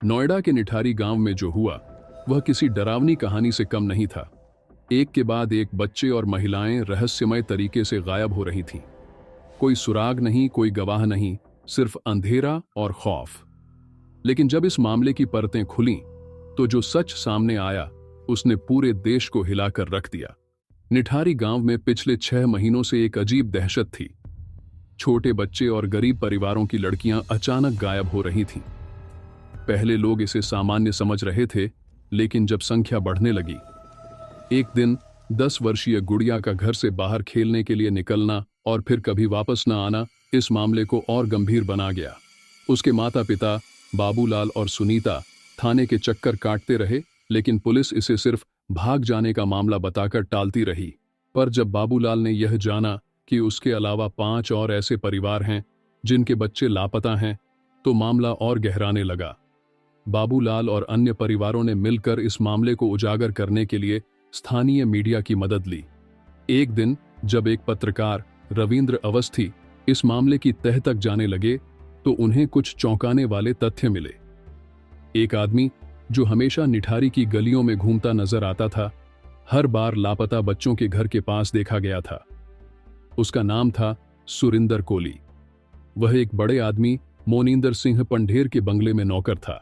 नोएडा के निठारी गांव में जो हुआ वह किसी डरावनी कहानी से कम नहीं था। एक के बाद एक बच्चे और महिलाएं रहस्यमय तरीके से गायब हो रही थीं। कोई सुराग नहीं, कोई गवाह नहीं, सिर्फ अंधेरा और खौफ। लेकिन जब इस मामले की परतें खुलीं तो जो सच सामने आया उसने पूरे देश को हिलाकर रख दिया। निठारी गांव में पिछले 6 महीनों से एक अजीब दहशत थी। छोटे बच्चे और गरीब परिवारों की लड़कियां अचानक गायब हो रही थीं। पहले लोग इसे सामान्य समझ रहे थे, लेकिन जब संख्या बढ़ने लगी, एक दिन 10 वर्षीय गुड़िया का घर से बाहर खेलने के लिए निकलना और फिर कभी वापस न आना इस मामले को और गंभीर बना गया। उसके माता पिता बाबूलाल और सुनीता थाने के चक्कर काटते रहे, लेकिन पुलिस इसे सिर्फ भाग जाने का मामला बताकर टालती रही। पर जब बाबूलाल ने यह जाना कि उसके अलावा 5 और ऐसे परिवार हैं जिनके बच्चे लापता हैं, तो मामला और गहराने लगा। बाबूलाल और अन्य परिवारों ने मिलकर इस मामले को उजागर करने के लिए स्थानीय मीडिया की मदद ली। एक दिन जब एक पत्रकार रविंद्र अवस्थी इस मामले की तह तक जाने लगे तो उन्हें कुछ चौंकाने वाले तथ्य मिले। एक आदमी जो हमेशा निठारी की गलियों में घूमता नजर आता था, हर बार लापता बच्चों के घर के पास देखा गया था। उसका नाम था सुरिंदर कोली। वह एक बड़े आदमी मोनिंदर सिंह पंढेर के बंगले में नौकर था।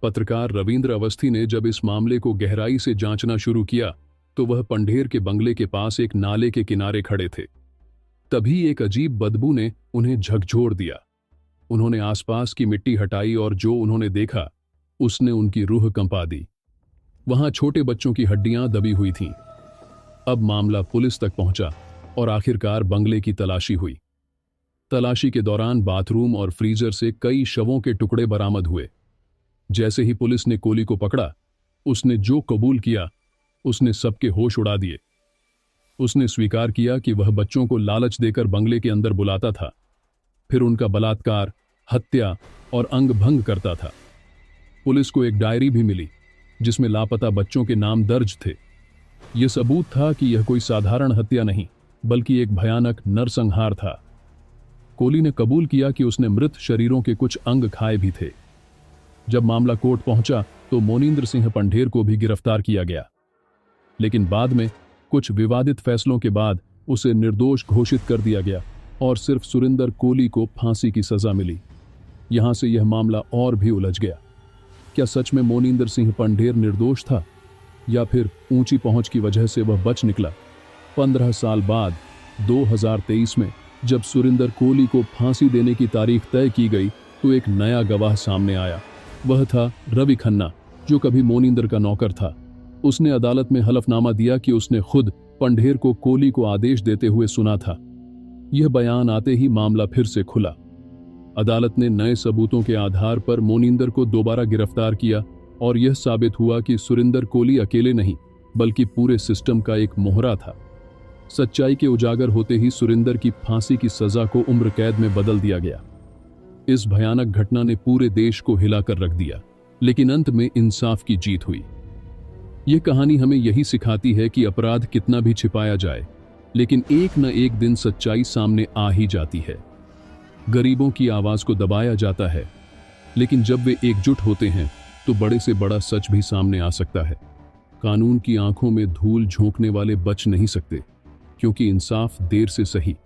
पत्रकार रविंद्र अवस्थी ने जब इस मामले को गहराई से जांचना शुरू किया तो वह पंढेर के बंगले के पास एक नाले के किनारे खड़े थे। तभी एक अजीब बदबू ने उन्हें झकझोर दिया। उन्होंने आसपास की मिट्टी हटाई और जो उन्होंने देखा उसने उनकी रूह कंपा दी। वहां छोटे बच्चों की हड्डियां दबी हुई थीं। अब मामला पुलिस तक पहुंचा और आखिरकार बंगले की तलाशी हुई। तलाशी के दौरान बाथरूम और फ्रीजर से कई शवों के टुकड़े बरामद हुए। जैसे ही पुलिस ने कोली को पकड़ा, उसने जो कबूल किया उसने सबके होश उड़ा दिए। उसने स्वीकार किया कि वह बच्चों को लालच देकर बंगले के अंदर बुलाता था, फिर उनका बलात्कार, हत्या और अंग भंग करता था। पुलिस को एक डायरी भी मिली जिसमें लापता बच्चों के नाम दर्ज थे। यह सबूत था कि यह कोई साधारण हत्या नहीं बल्कि एक भयानक नरसंहार था। कोली ने कबूल किया कि उसने मृत शरीरों के कुछ अंग खाए भी थे। जब मामला कोर्ट पहुंचा तो मोनिंदर सिंह पंढेर को भी गिरफ्तार किया गया, लेकिन बाद में कुछ विवादित फैसलों के बाद उसे निर्दोष घोषित कर दिया गया और सिर्फ सुरिंदर कोली को फांसी की सजा मिली। यहां से यह मामला और भी उलझ गया। क्या सच में मोनिंदर सिंह पंढेर निर्दोष था या फिर ऊंची पहुंच की वजह से वह बच निकला? 15 साल बाद 2023 में जब सुरिंदर कोली को फांसी देने की तारीख तय की गई तो एक नया गवाह सामने आया। वह था रवि खन्ना, जो कभी मोनिंदर का नौकर था। उसने अदालत में हलफनामा दिया कि उसने खुद पंढेर को कोली को आदेश देते हुए सुना था। यह बयान आते ही मामला फिर से खुला। अदालत ने नए सबूतों के आधार पर मोनिंदर को दोबारा गिरफ्तार किया और यह साबित हुआ कि सुरिंदर कोली अकेले नहीं बल्कि पूरे सिस्टम का एक मोहरा था। सच्चाई के उजागर होते ही सुरिंदर की फांसी की सजा को उम्र कैद में बदल दिया गया। इस भयानक घटना ने पूरे देश को हिलाकर रख दिया, लेकिन अंत में इंसाफ की जीत हुई। यह कहानी हमें यही सिखाती है कि अपराध कितना भी छिपाया जाए, लेकिन एक न एक दिन सच्चाई सामने आ ही जाती है। गरीबों की आवाज को दबाया जाता है, लेकिन जब वे एकजुट होते हैं तो बड़े से बड़ा सच भी सामने आ सकता है। कानून की आंखों में धूल झोंकने वाले बच नहीं सकते, क्योंकि इंसाफ देर से सही